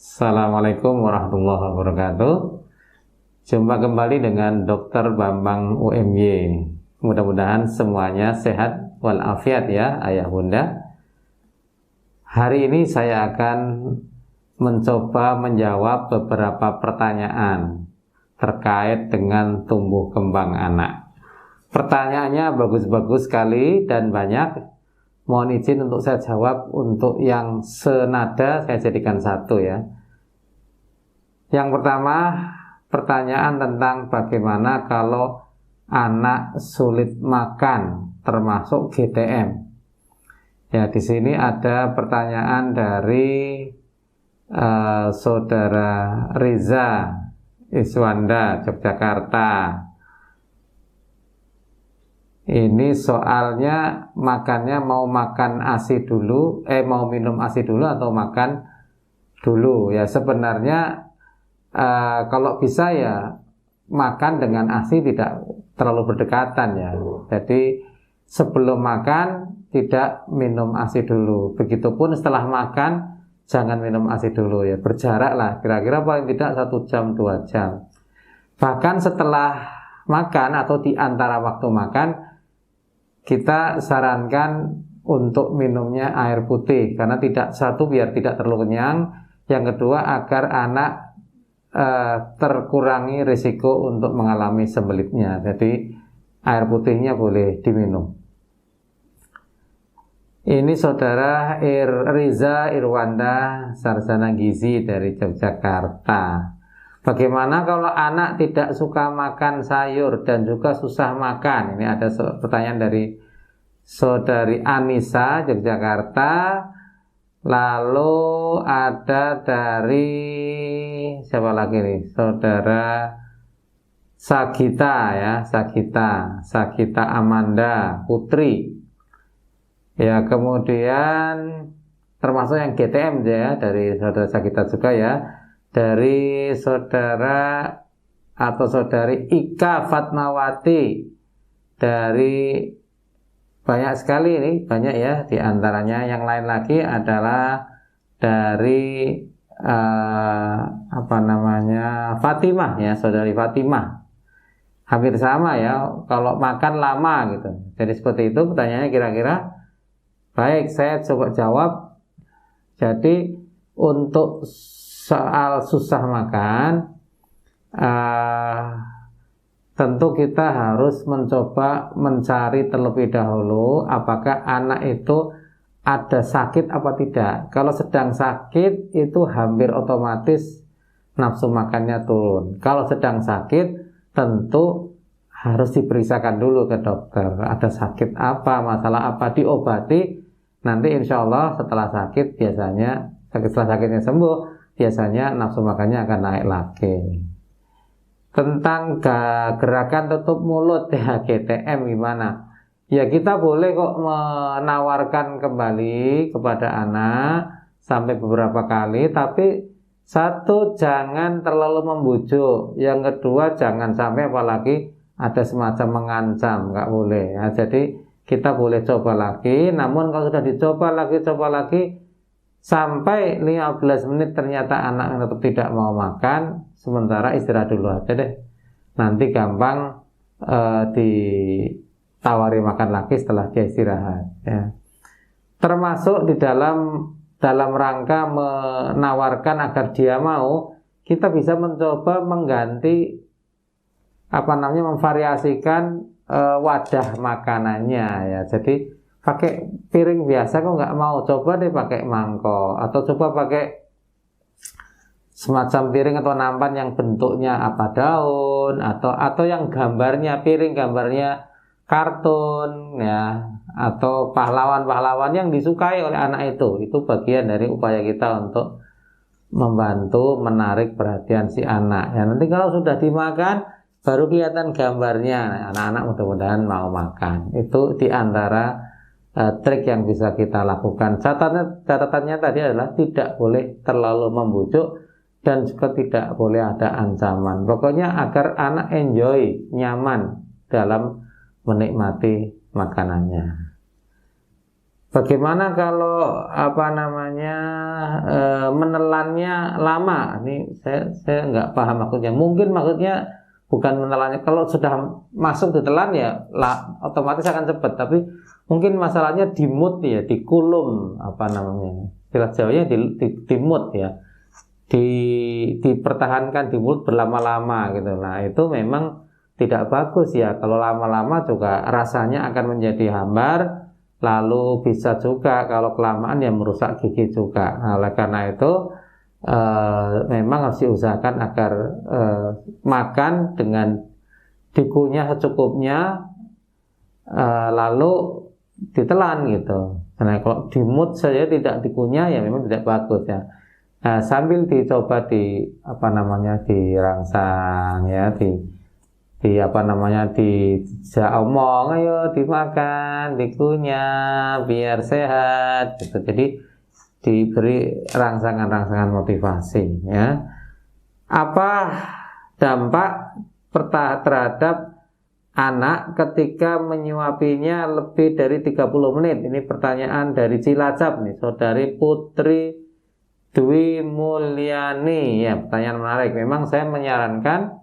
Assalamualaikum warahmatullahi wabarakatuh. Jumpa kembali dengan Dr. Bambang UMY. Mudah-mudahan semuanya sehat walafiat ya ayah bunda. Hari ini saya akan mencoba menjawab beberapa pertanyaan terkait dengan tumbuh kembang anak. Pertanyaannya bagus-bagus sekali dan banyak. Mohon izin untuk saya jawab. Untuk yang senada saya jadikan satu ya. Yang pertama, pertanyaan tentang bagaimana kalau anak sulit makan termasuk GTM. Ya, di sini ada pertanyaan dari saudara Riza Iswanda Yogyakarta. Ini soalnya makannya mau makan ASI dulu, mau minum ASI dulu atau makan dulu. Ya sebenarnya kalau bisa ya makan dengan ASI tidak terlalu berdekatan ya. Jadi sebelum makan tidak minum ASI dulu. Begitupun setelah makan jangan minum ASI dulu ya. Berjarak lah, kira-kira paling tidak 1 jam 2 jam. Bahkan setelah makan atau di antara waktu makan kita sarankan untuk minumnya air putih karena satu biar tidak terlalu kenyang, yang kedua agar anak terkurangi risiko untuk mengalami sembelitnya. Jadi air putihnya boleh diminum. Ini saudara Riza Irwanda Sarjana Gizi dari Yogyakarta. Bagaimana kalau anak tidak suka makan sayur dan juga susah makan? Ini ada pertanyaan dari saudari Anissa Yogyakarta. Lalu ada dari siapa lagi nih? Saudara Sagita ya, Sagita Amanda Putri. Ya, kemudian termasuk yang GTM ya dari saudara Sagita juga ya. Dari saudara atau saudari Ika Fatmawati dari banyak sekali ini, banyak ya. Di antaranya yang lain lagi adalah dari Fatimah ya, saudari Fatimah. Hampir sama ya, kalau makan lama gitu. Jadi seperti itu pertanyaannya kira-kira. Baik, saya coba jawab. Jadi untuk soal susah makan, tentu kita harus mencoba mencari terlebih dahulu apakah anak itu ada sakit apa tidak. Kalau sedang sakit itu hampir otomatis nafsu makannya turun. Kalau sedang sakit tentu harus diperiksakan dulu ke dokter. Ada sakit apa, masalah apa, diobati. Nanti insya Allah setelah sakit biasanya, setelah sakitnya sembuh, biasanya nafsu makannya akan naik lagi. Tentang gerakan tutup mulut ya GTM gimana? Ya kita boleh kok menawarkan kembali kepada anak sampai beberapa kali, tapi satu jangan terlalu membujuk, yang kedua jangan sampai apalagi ada semacam mengancam, nggak boleh ya. Jadi kita boleh coba lagi, namun kalau sudah coba lagi sampai 15 menit ternyata anak tetap tidak mau makan, sementara istirahat dulu aja deh. Nanti gampang ditawari makan lagi setelah dia istirahat ya. Termasuk di dalam rangka menawarkan agar dia mau, kita bisa mencoba mengganti memvariasikan wadah makanannya ya. Jadi pakai piring biasa kok nggak mau, coba deh pakai mangkok atau coba pakai semacam piring atau nampan yang bentuknya apa daun atau yang piring gambarnya kartun ya, atau pahlawan-pahlawan yang disukai oleh anak itu bagian dari upaya kita untuk membantu menarik perhatian si anak ya. Nanti kalau sudah dimakan baru kelihatan gambarnya, anak-anak mudah-mudahan mau makan. Itu diantara trik yang bisa kita lakukan. Catatannya tadi adalah tidak boleh terlalu membujuk dan juga tidak boleh ada ancaman. Pokoknya agar anak enjoy, nyaman dalam menikmati makanannya. Bagaimana kalau menelan menelannya lama. Ini saya nggak paham maksudnya. Mungkin maksudnya bukan menelannya. Kalau sudah masuk ditelan ya otomatis akan cepat. Tapi mungkin masalahnya di mood ya, di kulum apa namanya. Istilah Jawanya di mood ya. Dipertahankan di mulut berlama-lama gitu. Nah, itu memang tidak bagus ya. Kalau lama-lama juga rasanya akan menjadi hambar. Lalu bisa juga kalau kelamaan ya merusak gigi juga. Nah, oleh karena itu memang harus diusahakan agar makan dengan dikunyah secukupnya, lalu ditelan gitu. Nah, kalau dimut saja tidak dikunyah ya memang tidak bagus ya. Nah, sambil dicoba dirangsang ya, dijak omong, ayo dimakan, dikunyah biar sehat gitu. Jadi diberi rangsangan-rangsangan motivasi ya. Apa dampak terhadap anak ketika menyuapinya lebih dari 30 menit? Ini pertanyaan dari Cilacap nih, Saudari Putri Dwi Mulyani ya. Pertanyaan menarik. Memang saya menyarankan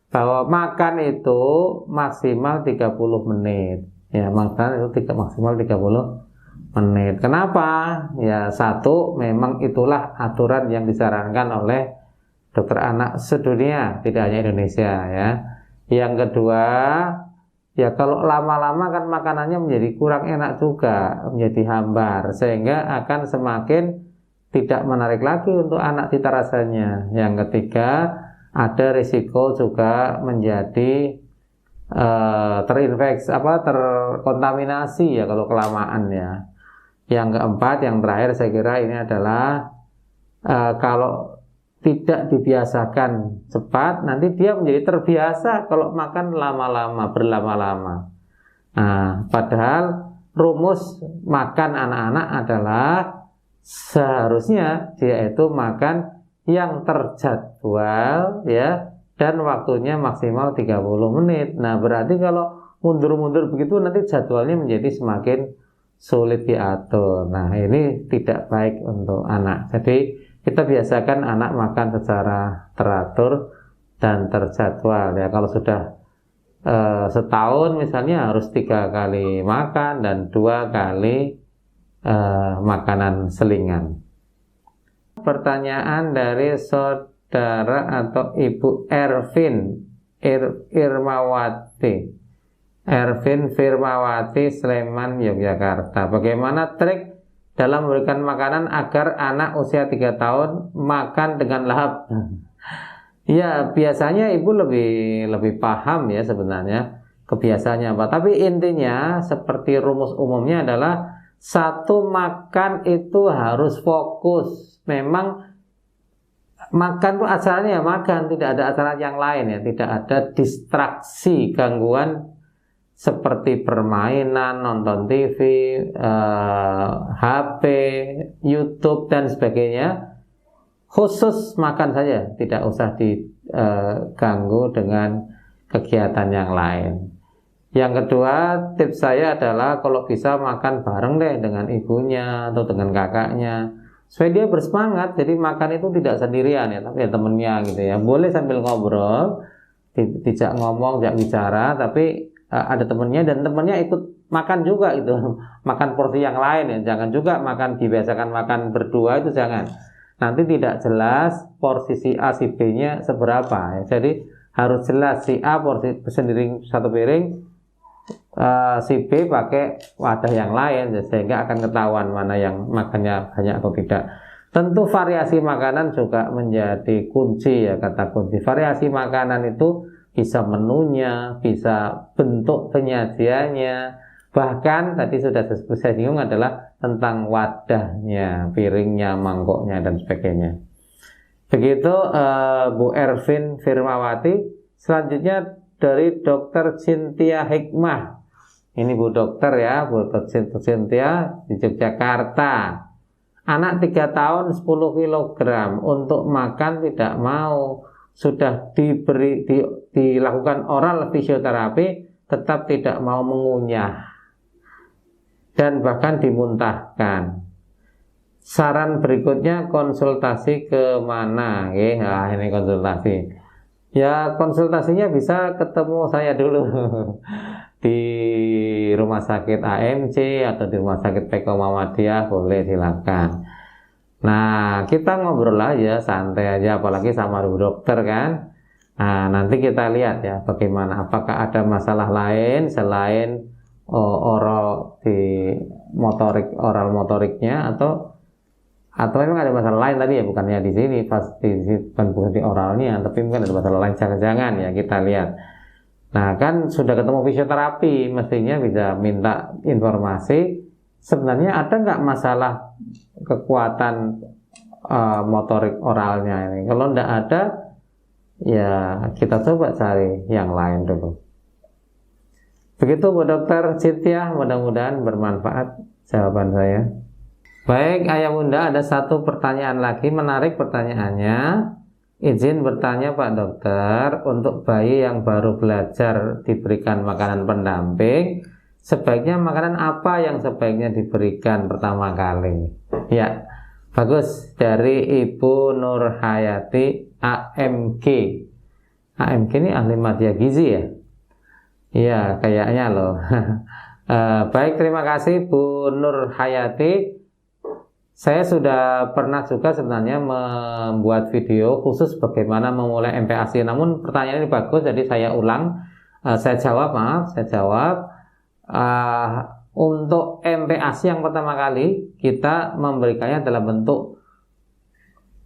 bahwa makan itu maksimal 30 menit. Ya, makan itu maksimal 30 menit. Kenapa? Ya, satu, memang itulah aturan yang disarankan oleh dokter anak sedunia, tidak hanya Indonesia ya. Yang kedua, ya kalau lama-lama kan makanannya menjadi kurang enak juga, menjadi hambar, sehingga akan semakin tidak menarik lagi untuk anak cita rasanya. Yang ketiga, ada risiko juga menjadi terkontaminasi ya kalau kelamaan ya. Yang keempat, yang terakhir saya kira ini adalah kalau tidak dibiasakan cepat, nanti dia menjadi terbiasa kalau makan lama-lama, berlama-lama. Nah, padahal rumus makan anak-anak adalah seharusnya dia itu makan yang terjadwal ya, dan waktunya maksimal 30 menit. Nah, berarti kalau mundur-mundur begitu nanti jadwalnya menjadi semakin sulit diatur. Nah, ini tidak baik untuk anak. Jadi kita biasakan anak makan secara teratur dan terjadwal ya. Kalau sudah setahun misalnya harus 3 kali makan dan 2 kali makanan selingan. Pertanyaan dari saudara atau Ibu Ervin Firmawati Sleman, Yogyakarta. Bagaimana trik dalam memberikan makanan agar anak usia 3 tahun makan dengan lahap? Ya, biasanya ibu lebih paham ya sebenarnya kebiasaannya apa. Tapi intinya seperti rumus umumnya adalah satu, makan itu harus fokus. Memang makan itu asalnya ya makan, tidak ada acara yang lain ya, tidak ada distraksi, gangguan seperti permainan, nonton TV, HP, YouTube dan sebagainya. Khusus makan saja, tidak usah diganggu dengan kegiatan yang lain. Yang kedua, tips saya adalah kalau bisa makan bareng deh dengan ibunya atau dengan kakaknya, supaya dia bersemangat. Jadi makan itu tidak sendirian ya, tapi ya temennya gitu ya. Boleh sambil ngobrol, tidak ngomong, tidak bicara, tapi ada temennya dan temennya ikut makan juga itu. Makan porsi yang lain ya. Jangan juga dibiasakan makan berdua, itu jangan. Nanti tidak jelas porsi si A si B-nya seberapa ya. Jadi harus jelas si A porsi sendiri satu piring, si B pakai wadah yang lain, sehingga akan ketahuan mana yang makannya banyak atau tidak. Tentu variasi makanan juga menjadi kunci ya, kata kunci. Variasi makanan itu bisa menunya, bisa bentuk penyajiannya, bahkan tadi sudah saya singgung adalah tentang wadahnya, piringnya, mangkoknya dan sebagainya. Begitu Bu Ervin Firmawati. Selanjutnya dari Dokter Cynthia Hikmah. Ini Bu Dokter ya, Bu Dokter Cynthia di Yogyakarta. Anak 3 tahun 10 kg, untuk makan tidak mau. Sudah dilakukan oral fisioterapi, tetap tidak mau mengunyah dan bahkan dimuntahkan. saran berikutnya konsultasi ke mana? Nah, ini konsultasi. Ya konsultasinya bisa ketemu saya dulu di rumah sakit AMC atau di rumah sakit PK Muhammadiyah, boleh, silakan. Nah, kita ngobrol aja, santai aja, apalagi sama dokter kan. Nah, nanti kita lihat ya bagaimana, apakah ada masalah lain selain oral di motorik, oral motoriknya, atau memang ada masalah lain tadi ya, bukannya di sini pasti bukan di oralnya, tapi mungkin ada masalah lain, jangan-jangan ya, kita lihat. Nah, kan sudah ketemu fisioterapi, mestinya bisa minta informasi sebenarnya ada nggak masalah kekuatan motorik oralnya ini. Kalau nggak ada, ya kita coba cari yang lain dulu. Begitu Bu Dokter Cynthia, mudah-mudahan bermanfaat jawaban saya. Baik Ayah Bunda, ada satu pertanyaan lagi, menarik pertanyaannya. Izin bertanya Pak Dokter, untuk bayi yang baru belajar diberikan makanan pendamping, sebaiknya makanan apa yang sebaiknya diberikan pertama kali? Ya, bagus, dari Ibu Nur Hayati AMG. AMG ini ahli media gizi ya? Iya, kayaknya loh. Baik, terima kasih Bu Nur Hayati. Saya sudah pernah juga sebenarnya membuat video khusus bagaimana memulai MPASI. Namun pertanyaan ini bagus, jadi saya ulang. Saya jawab. Untuk MPASI yang pertama kali kita memberikannya dalam bentuk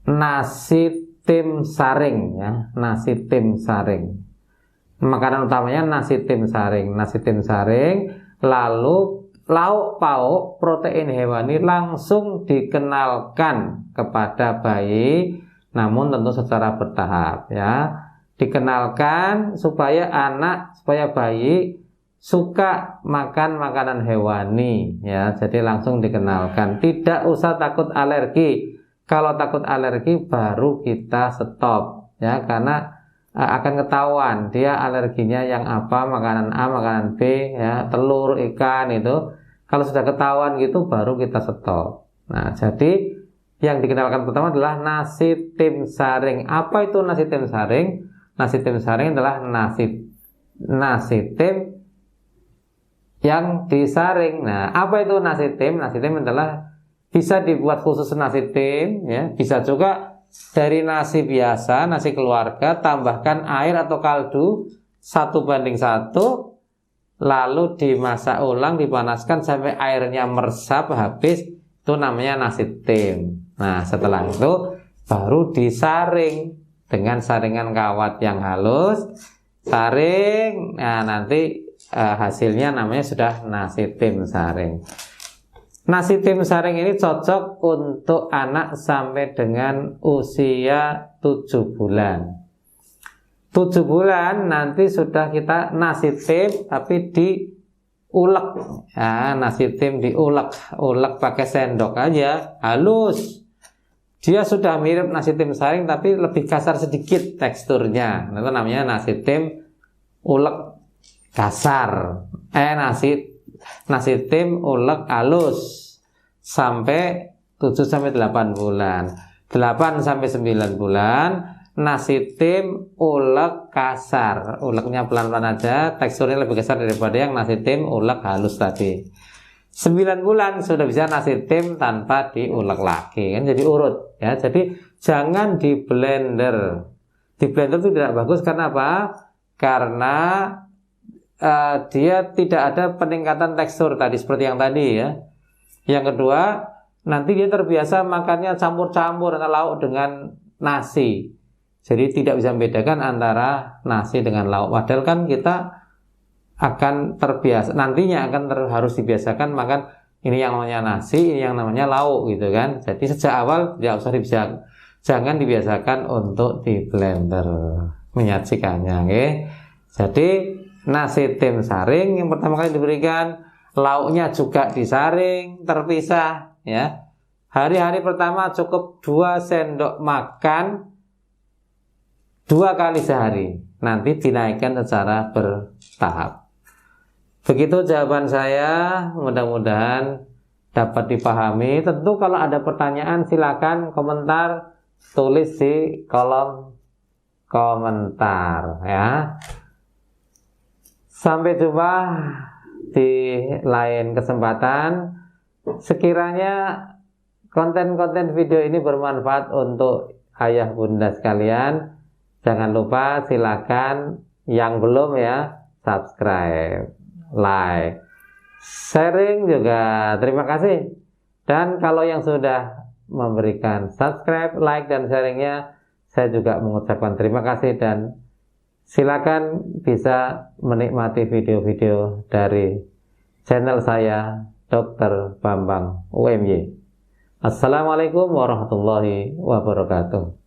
nasi tim saring ya, nasi tim saring. Makanan utamanya nasi tim saring, lalu lauk pauk protein hewani langsung dikenalkan kepada bayi, namun tentu secara bertahap ya. Dikenalkan supaya bayi suka makan makanan hewani ya. Jadi langsung dikenalkan, tidak usah takut alergi. Kalau takut alergi baru kita stop ya, karena akan ketahuan dia alerginya yang apa, makanan A, makanan B ya, telur, ikan itu. Kalau sudah ketahuan gitu baru kita stop. Nah, jadi yang dikenalkan pertama adalah nasi tim saring. Apa itu nasi tim saring? Nasi tim saring adalah nasi tim yang disaring. Nah, apa itu nasi tim? Nasi tim adalah bisa dibuat khusus nasi tim ya, bisa juga dari nasi biasa, nasi keluarga, tambahkan air atau kaldu 1:1, lalu dimasak ulang, dipanaskan sampai airnya meresap habis, itu namanya nasi tim. Nah, setelah itu baru disaring dengan saringan kawat yang halus, saring. Nah, nanti hasilnya namanya sudah nasi tim saring. Nasi tim saring ini cocok untuk anak sampai dengan usia 7 bulan. 7 bulan nanti sudah kita nasi tim tapi diulek ya, nasi tim diulek pakai sendok aja, halus. Dia sudah mirip nasi tim saring tapi lebih kasar sedikit teksturnya. Itu namanya nasi tim ulek kasar. Nasi tim ulek halus sampai 7-8 bulan. 8-9 bulan nasi tim ulek kasar, uleknya pelan-pelan aja, teksturnya lebih kasar daripada yang nasi tim ulek halus tadi. 9 bulan sudah bisa nasi tim tanpa diulek lagi, kan jadi urut ya. Jadi jangan di blender. Di blender itu tidak bagus, karena apa? Karena dia tidak ada peningkatan tekstur tadi seperti yang tadi ya. Yang kedua, nanti dia terbiasa makannya campur-campur antara lauk dengan nasi. Jadi tidak bisa membedakan antara nasi dengan lauk. Padahal kan kita akan terbiasa, nantinya harus dibiasakan makan ini yang namanya nasi, ini yang namanya lauk gitu kan. Jadi sejak awal jangan dibiasakan untuk di blender menyajikannya. Okay? Jadi nasi tim saring yang pertama kali diberikan, lauknya juga disaring terpisah ya. Hari-hari pertama cukup 2 sendok makan 2 kali sehari, nanti dinaikkan secara bertahap. Begitu jawaban saya, mudah-mudahan dapat dipahami. Tentu kalau ada pertanyaan silakan komentar, tulis di kolom komentar ya. Sampai jumpa di lain kesempatan. Sekiranya konten-konten video ini bermanfaat untuk ayah bunda sekalian, jangan lupa silakan yang belum ya subscribe, like, sharing juga terima kasih. Dan kalau yang sudah memberikan subscribe, like, dan sharingnya, saya juga mengucapkan terima kasih dan silakan bisa menikmati video-video dari channel saya Dr. Bambang UMY. Assalamualaikum warahmatullahi wabarakatuh.